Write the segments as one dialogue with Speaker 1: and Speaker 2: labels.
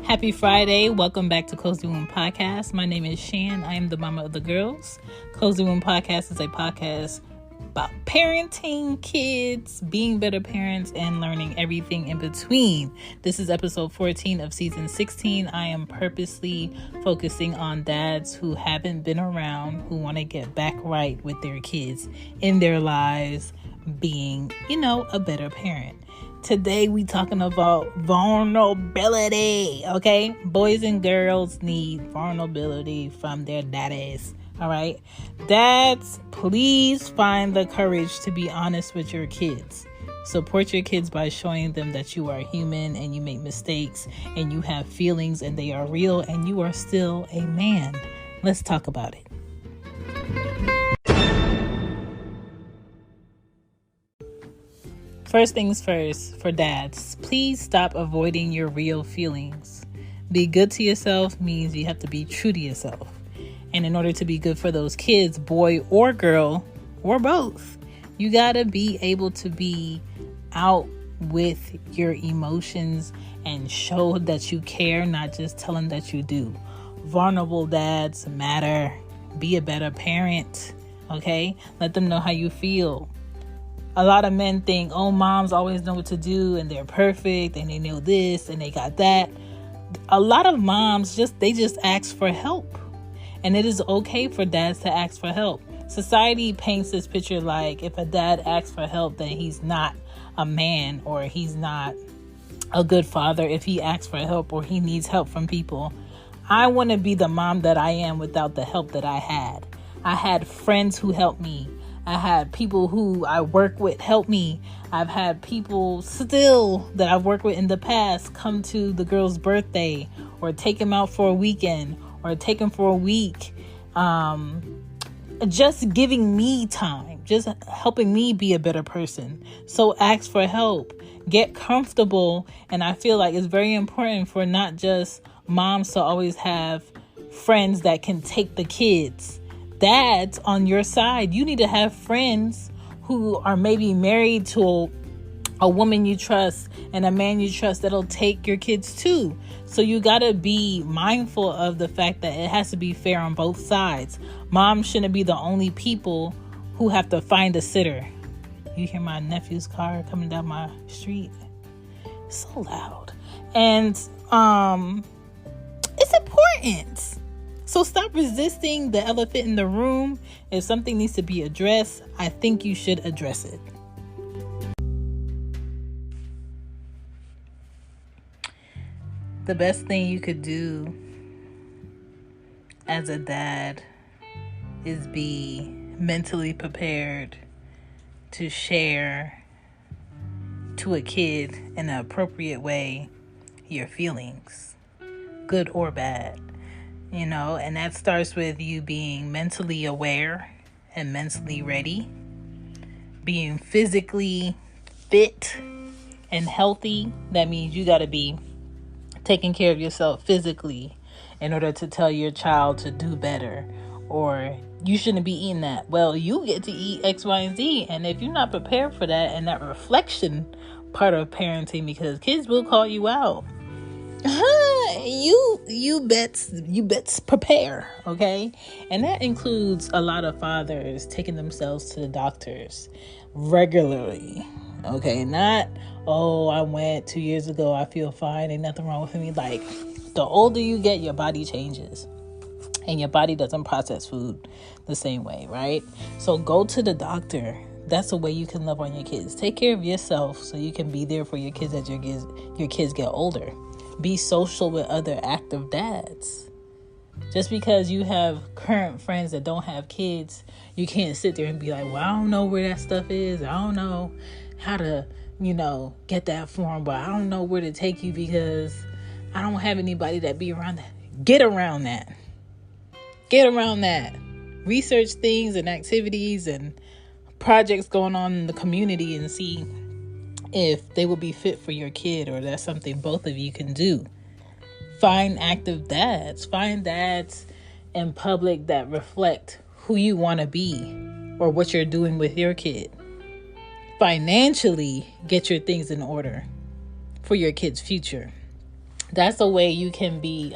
Speaker 1: Happy Friday. Welcome back to Cozy Womb Podcast. My name is Shan. I am the mama of the girls. Cozy Womb Podcast is a podcast about parenting, kids, being better parents, and learning everything in between. This is episode 14 of season 16. I am purposely focusing on dads who haven't been around, who want to get back right with their kids in their lives, being, a better parent. Today we talking about vulnerability, okay? Boys and girls need vulnerability from their daddies, all right? Dads, please find the courage to be honest with your kids. Support your kids by showing them that you are human and you make mistakes and you have feelings and they are real and you are still a man. Let's talk about it. First things first, for dads, please stop avoiding your real feelings. Be good to yourself means you have to be true to yourself. And in order to be good for those kids, boy or girl, or both, you gotta be able to be out with your emotions and show that you care, not just tell them that you do. Vulnerable dads matter. Be a better parent, okay? Let them know how you feel. A lot of men think, moms always know what to do and they're perfect and they know this and they got that. A lot of moms just ask for help. And it is okay for dads to ask for help. Society paints this picture like if a dad asks for help, then he's not a man or he's not a good father if he asks for help or he needs help from people. I want to be the mom that I am without the help that I had. I had friends who helped me. I had people who I work with help me. I've had people still that I've worked with in the past come to the girl's birthday or take him out for a weekend or take him for a week. Just giving me time, just helping me be a better person. So ask for help, get comfortable. And I feel like it's very important for not just moms to always have friends that can take the kids. Dads on your side, you need to have friends who are maybe married to a woman you trust and a man you trust that'll take your kids too. So you got to be mindful of the fact that it has to be fair on both sides. Moms shouldn't be the only people who have to find a sitter. You hear my nephew's car coming down my street? It's so loud. And it's important. So stop resisting the elephant in the room. If something needs to be addressed, I think you should address it. The best thing you could do as a dad is be mentally prepared to share to a kid in an appropriate way your feelings, good or bad. And that starts with you being mentally aware and mentally ready, being physically fit and healthy. That means you got to be taking care of yourself physically in order to tell your child to do better, or you shouldn't be eating that. Well, you get to eat X, Y, and Z. And if you're not prepared for that and that reflection part of parenting, because kids will call you out. You bets prepare, okay? And that includes a lot of fathers taking themselves to the doctors regularly, okay? Not, I went 2 years ago, I feel fine, ain't nothing wrong with me. Like, the older you get, your body changes. And your body doesn't process food the same way, right? So go to the doctor. That's a way you can love on your kids. Take care of yourself so you can be there for your kids as your kids get older. Be social with other active dads. Just because you have current friends that don't have kids, you can't sit there and be like, well, I don't know where that stuff is. I don't know how to, get that form, but I don't know where to take you because I don't have anybody that be around that. Get around that. Get around that. Research things and activities and projects going on in the community and see if they will be fit for your kid or that's something both of you can do. Find active dads. Find dads in public that reflect who you want to be or what you're doing with your kid. Financially, get your things in order for your kid's future. That's a way you can be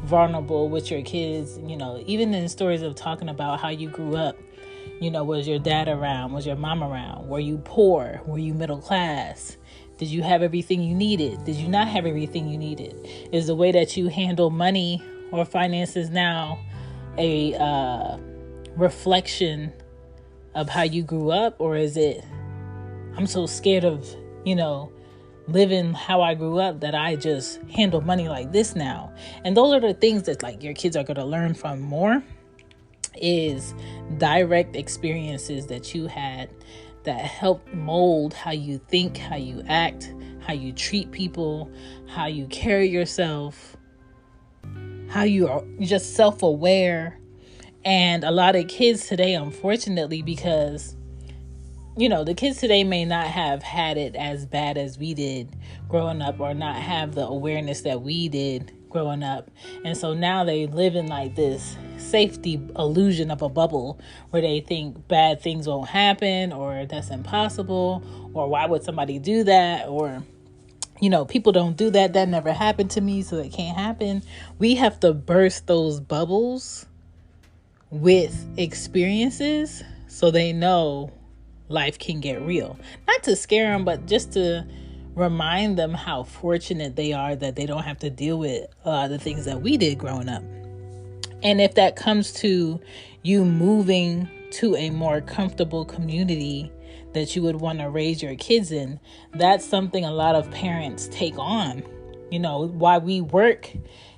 Speaker 1: vulnerable with your kids. Even in stories of talking about how you grew up, was your dad around? Was your mom around? Were you poor? Were you middle class? Did you have everything you needed? Did you not have everything you needed? Is the way that you handle money or finances now a reflection of how you grew up? Or is it, I'm so scared of, living how I grew up that I just handle money like this now? And those are the things that like your kids are going to learn from more, is direct experiences that you had that helped mold how you think, how you act, how you treat people, how you carry yourself, how you are just self-aware. And a lot of kids today, unfortunately, because the kids today may not have had it as bad as we did growing up, or not have the awareness that we did growing up. And so now they live in like this safety illusion of a bubble where they think bad things won't happen, or that's impossible, or why would somebody do that, or people don't do that never happened to me, so it can't happen. We have to burst those bubbles with experiences so they know life can get real. Not to scare them, but just to remind them how fortunate they are that they don't have to deal with the things that we did growing up. And if that comes to you moving to a more comfortable community that you would want to raise your kids in, that's something a lot of parents take on. Why we work,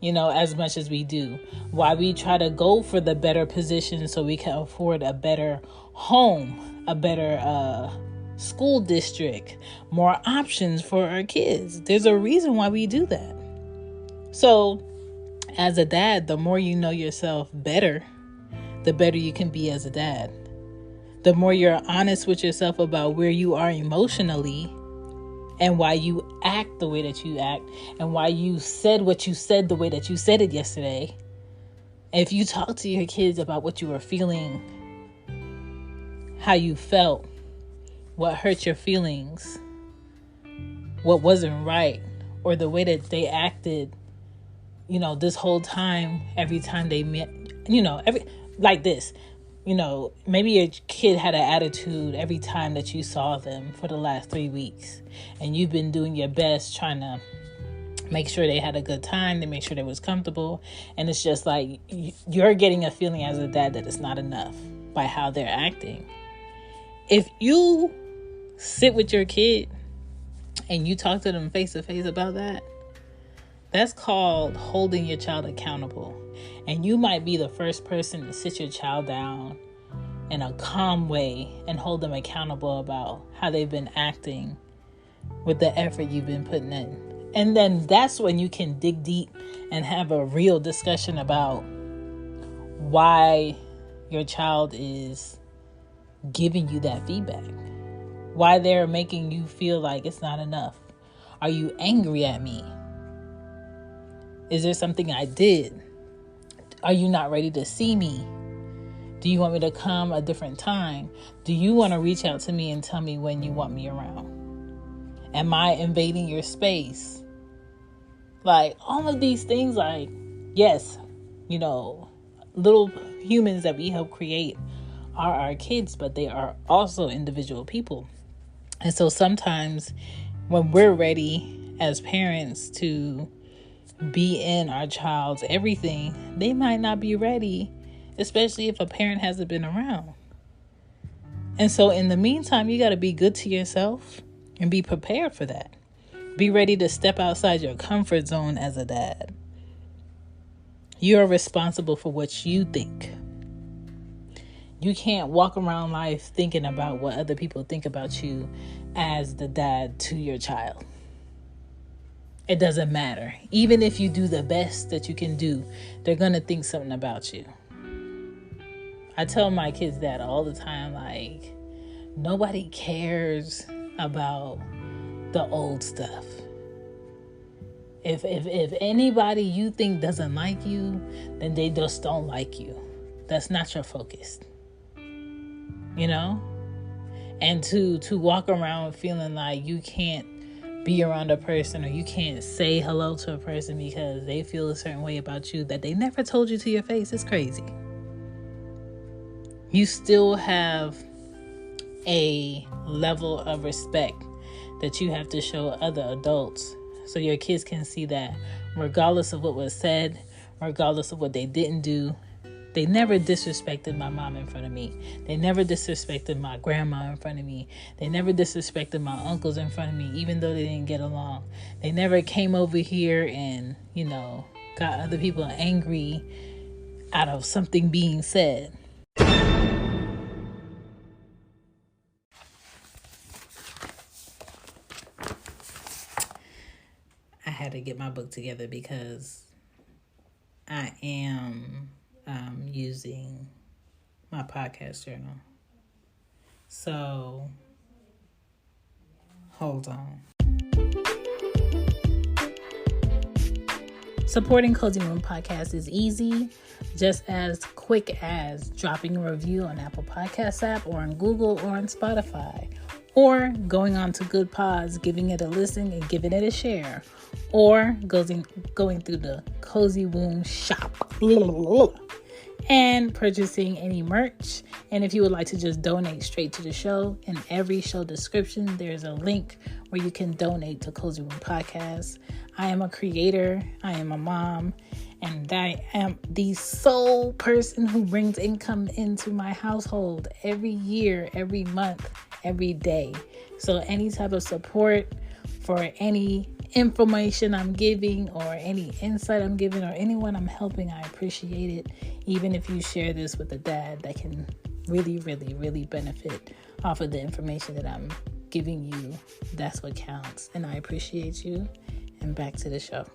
Speaker 1: as much as we do. Why we try to go for the better position so we can afford a better home, a better school district, more options for our kids. There's a reason why we do that. So as a dad, the more you know yourself better, the better you can be as a dad. The more you're honest with yourself about where you are emotionally and why you act the way that you act, and why you said what you said the way that you said it yesterday. If you talk to your kids about what you were feeling, how you felt, what hurt your feelings, what wasn't right, or the way that they acted, this whole time, every time they met, like this, maybe your kid had an attitude every time that you saw them for the last 3 weeks, and you've been doing your best trying to make sure they had a good time, to make sure they was comfortable. And it's just like, you're getting a feeling as a dad that it's not enough by how they're acting. If you sit with your kid and you talk to them face to face about that, that's called holding your child accountable. And you might be the first person to sit your child down in a calm way and hold them accountable about how they've been acting with the effort you've been putting in. And then that's when you can dig deep and have a real discussion about why your child is giving you that feedback, why they're making you feel like it's not enough. Are you angry at me? Is there something I did? Are you not ready to see me? Do you want me to come a different time? Do you want to reach out to me and tell me when you want me around? Am I invading your space? Like, all of these things, like, yes, little humans that we help create are our kids, but they are also individual people. And so sometimes when we're ready as parents to be in our child's everything, they might not be ready, especially if a parent hasn't been around. And so in the meantime, you got to be good to yourself and be prepared for that. Be ready to step outside your comfort zone as a dad. You're responsible for what you think. You can't walk around life thinking about what other people think about you as the dad to your child. It doesn't matter. Even if you do the best that you can do, they're going to think something about you. I tell my kids that all the time, like, nobody cares about the old stuff. If anybody you think doesn't like you, then they just don't like you. That's not your focus. And to walk around feeling like you can't be around a person, or you can't say hello to a person because they feel a certain way about you that they never told you to your face. It's crazy. You still have a level of respect that you have to show other adults, so your kids can see that regardless of what was said, regardless of what they didn't do, they never disrespected my mom in front of me. They never disrespected my grandma in front of me. They never disrespected my uncles in front of me, even though they didn't get along. They never came over here and, got other people angry out of something being said. I had to get my book together because I am using my podcast journal. So, hold on. Supporting Cozy Womb Podcast is easy, just as quick as dropping a review on Apple Podcasts app or on Google or on Spotify, or going on to Good Pods, giving it a listen and giving it a share, or going through the Cozy Womb shop and purchasing any merch. And if you would like to just donate straight to the show, in every show description, there's a link where you can donate to Cozy Womb Podcast. I am a creator, I am a mom, and I am the sole person who brings income into my household every year, every month, every day. So any type of support for any information I'm giving or any insight I'm giving or anyone I'm helping, I appreciate it. Even if you share this with a dad that can really, really, really benefit off of the information that I'm giving you, that's what counts. And I appreciate you. And back to the show.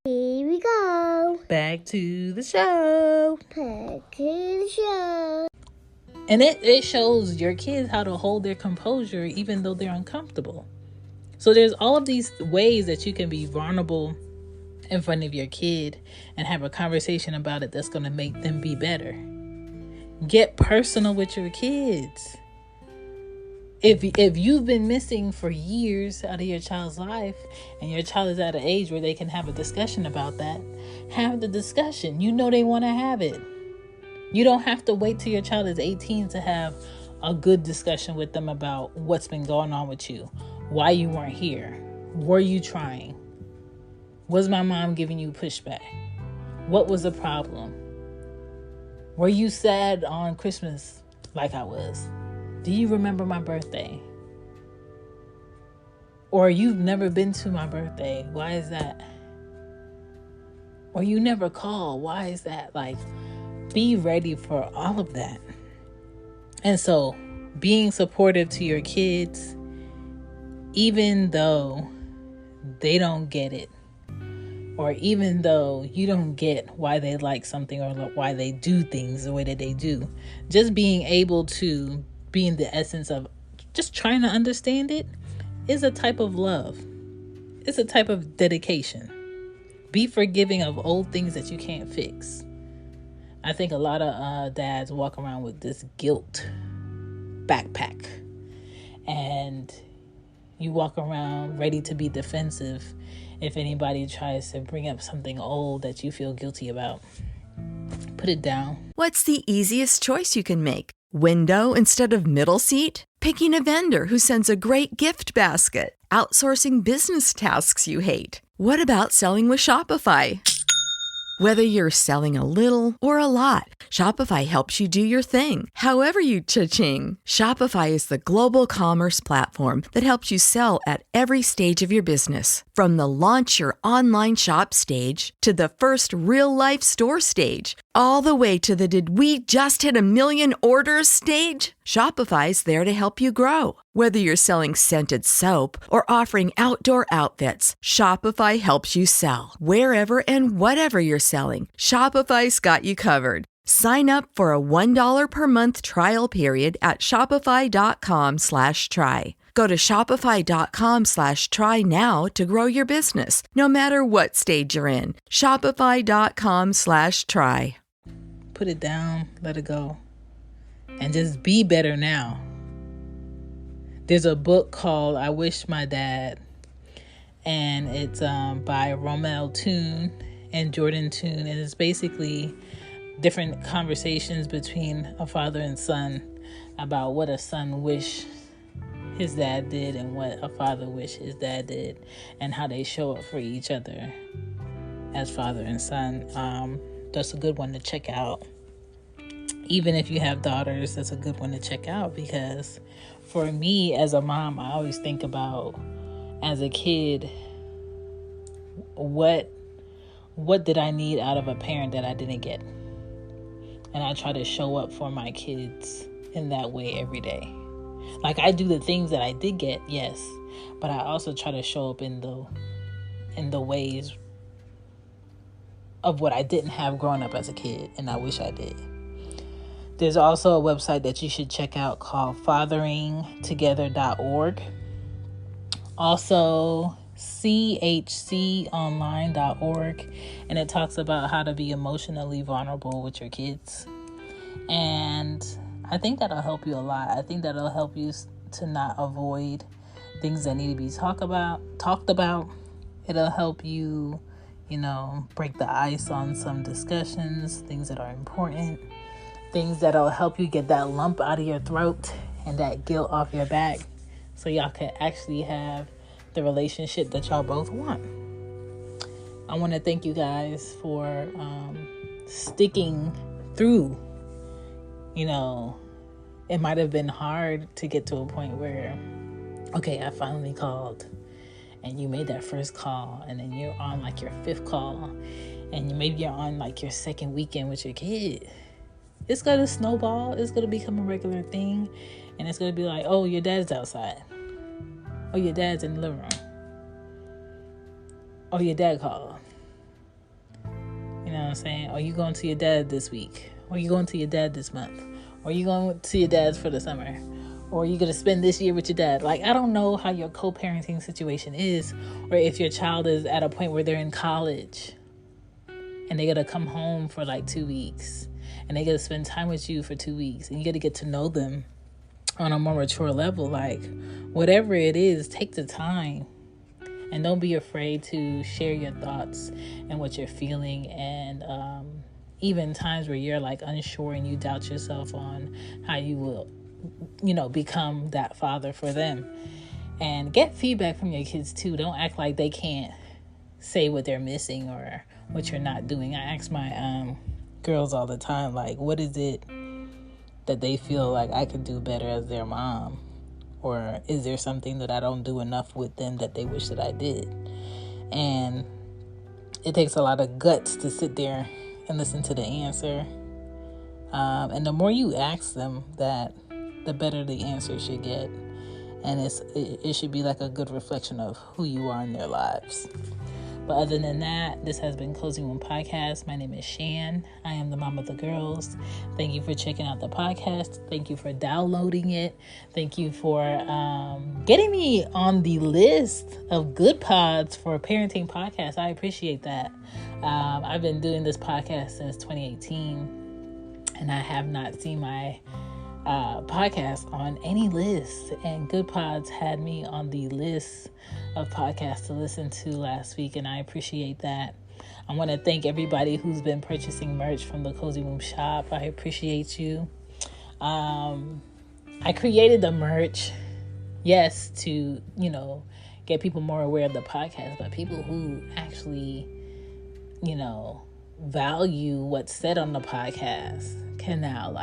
Speaker 2: Here we go.
Speaker 1: Back to the show.
Speaker 2: Back to the show.
Speaker 1: And it shows your kids how to hold their composure even though they're uncomfortable. So there's all of these ways that you can be vulnerable in front of your kid and have a conversation about it that's going to make them be better. Get personal with your kids. If you've been missing for years out of your child's life and your child is at an age where they can have a discussion about that, have the discussion. You know they want to have it. You don't have to wait till your child is 18 to have a good discussion with them about what's been going on with you, why you weren't here, were you trying, was my mom giving you pushback, what was the problem, were you sad on Christmas like I was? Do you remember my birthday? Or you've never been to my birthday. Why is that? Or you never call. Why is that? Like, be ready for all of that. And so, being supportive to your kids, even though they don't get it, or even though you don't get why they like something or why they do things the way that they do, just being able to be in the essence of just trying to understand it is a type of love. It's a type of dedication. Be forgiving of old things that you can't fix. I think a lot of dads walk around with this guilt backpack, and you walk around ready to be defensive if anybody tries to bring up something old that you feel guilty about. Put it down.
Speaker 3: What's the easiest choice you can make? Window instead of middle seat? Picking a vendor who sends a great gift basket? Outsourcing business tasks you hate? What about selling with Shopify? Whether you're selling a little or a lot, Shopify helps you do your thing, however you cha-ching. Shopify is the global commerce platform that helps you sell at every stage of your business. From the launch your online shop stage to the first real-life store stage, all the way to the did we just hit 1 million orders stage? Shopify's there to help you grow. Whether you're selling scented soap or offering outdoor outfits, Shopify helps you sell. Wherever and whatever you're selling, Shopify's got you covered. Sign up for a $1 per month trial period at shopify.com/try. Go to shopify.com/try now to grow your business, no matter what stage you're in. Shopify.com/try.
Speaker 1: Put it down, let it go, and just be better now. There's a book called I Wish My Dad, and it's by Romel Toon and Jordan Toon, and it's basically different conversations between a father and son about what a son wish his dad did and what a father wish his dad did, and how they show up for each other as father and son. That's a good one to check out. Even if you have daughters, that's a good one to check out, because for me as a mom, I always think about, as a kid, what did I need out of a parent that I didn't get? And I try to show up for my kids in that way every day. Like, I do the things that I did get, yes, but I also try to show up in the ways of what I didn't have growing up as a kid, and I wish I did. There's also a website that you should check out called fatheringtogether.org. Also, chconline.org, and it talks about how to be emotionally vulnerable with your kids. And I think that'll help you a lot. I think that'll help you to not avoid things that need to be talked about. It'll help you, break the ice on some discussions, things that are important, things that'll help you get that lump out of your throat and that guilt off your back, so y'all can actually have the relationship that y'all both want. I want to thank you guys for sticking through. It might have been hard to get to a point where, okay, I finally called, and you made that first call, and then you're on like your fifth call, and maybe you're on like your second weekend with your kid. It's going to snowball. It's going to become a regular thing, and it's going to be like, oh, your dad's outside. Oh, your dad's in the living room. Oh, your dad called. You know what I'm saying? Or you going to your dad this week? Or you going to your dad this month? Or you going to your dad's for the summer? Or you going to spend this year with your dad? Like, I don't know how your co-parenting situation is, or if your child is at a point where they're in college and they're going to come home for like 2 weeks, and they're going to spend time with you for 2 weeks, and you got to get to know them on a more mature level. Like, whatever it is, take the time. And don't be afraid to share your thoughts and what you're feeling. And even times where you're like unsure and you doubt yourself on how you will, become that father for them. And get feedback from your kids too. Don't act like they can't say what they're missing or what you're not doing. I ask my girls all the time, like, what is it that they feel like I could do better as their mom? Or is there something that I don't do enough with them that they wish that I did? And it takes a lot of guts to sit there and listen to the answer. And the more you ask them that, the better the answer should get. And it should be like a good reflection of who you are in their lives. But other than that, this has been Cozy Womb Podcast. My name is Shan. I am the mom of the girls. Thank you for checking out the podcast. Thank you for downloading it. Thank you for getting me on the list of good pods for parenting podcasts. I appreciate that. I've been doing this podcast since 2018, and I have not seen my podcast on any list, and Good Pods had me on the list of podcasts to listen to last week, and I appreciate that. I want to thank everybody who's been purchasing merch from the Cozy Womb shop. I appreciate you. I created the merch, yes, to get people more aware of the podcast, but people who actually value what's said on the podcast can now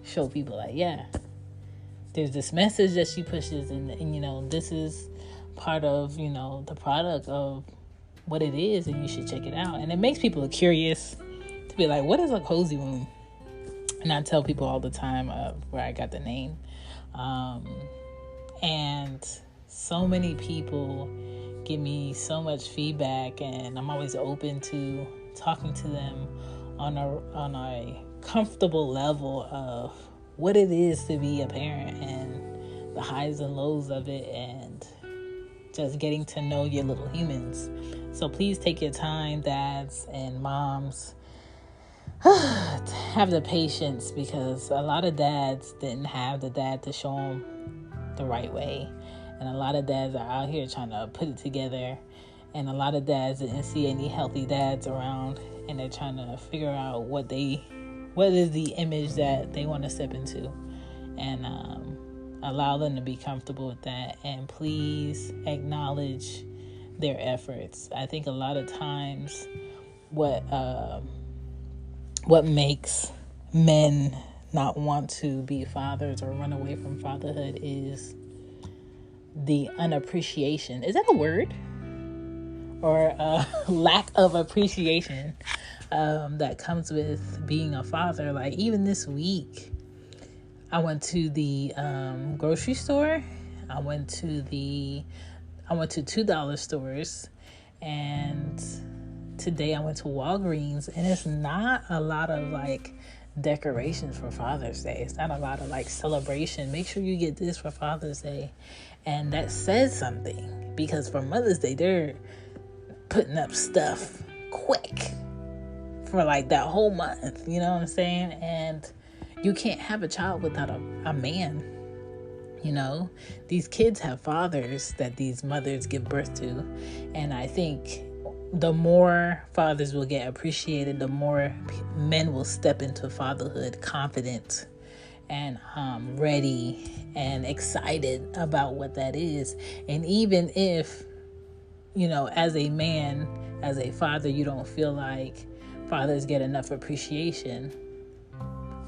Speaker 1: show people yeah, there's this message that she pushes, and this is part of the product of what it is, and you should check it out. And it makes people curious to be like, what is a cozy womb? And I tell people all the time where I got the name, and so many people give me so much feedback, and I'm always open to talking to them on a comfortable level of what it is to be a parent and the highs and lows of it, and just getting to know your little humans. So please take your time, dads and moms. Have the patience, because a lot of dads didn't have the dad to show them the right way. And a lot of dads are out here trying to put it together. And a lot of dads didn't see any healthy dads around. And they're trying to figure out what is the image that they want to step into. And allow them to be comfortable with that. And please acknowledge their efforts. I think a lot of times what makes men not want to be fathers or run away from fatherhood is the unappreciation. Is that a word? Or lack of appreciation that comes with being a father. Like even this week, I went to the grocery store. I went to $2 stores, and today I went to Walgreens, and it's not a lot of like decorations for Father's Day. It's not a lot of like celebration. Make sure you get this for Father's Day. And that says something, because for Mother's Day, they're putting up stuff quick for like that whole month. You know what I'm saying? And you can't have a child without a man. You know, these kids have fathers that these mothers give birth to. And I think the more fathers will get appreciated, the more men will step into fatherhood confident and ready and excited about what that is. And even if, you know, as a man, as a father, you don't feel like fathers get enough appreciation,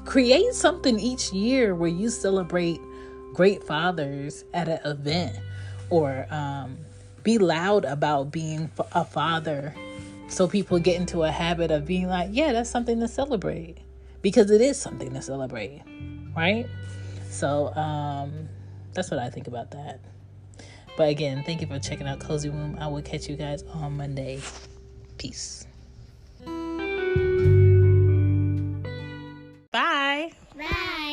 Speaker 1: create something each year where you celebrate great fathers at an event, or be loud about being a father, so people get into a habit of being like, yeah, that's something to celebrate, because it is something to celebrate, right? So that's what I think about that. But again, thank you for checking out Cozy Womb. I will catch you guys on Monday. Peace. Bye.
Speaker 2: Bye.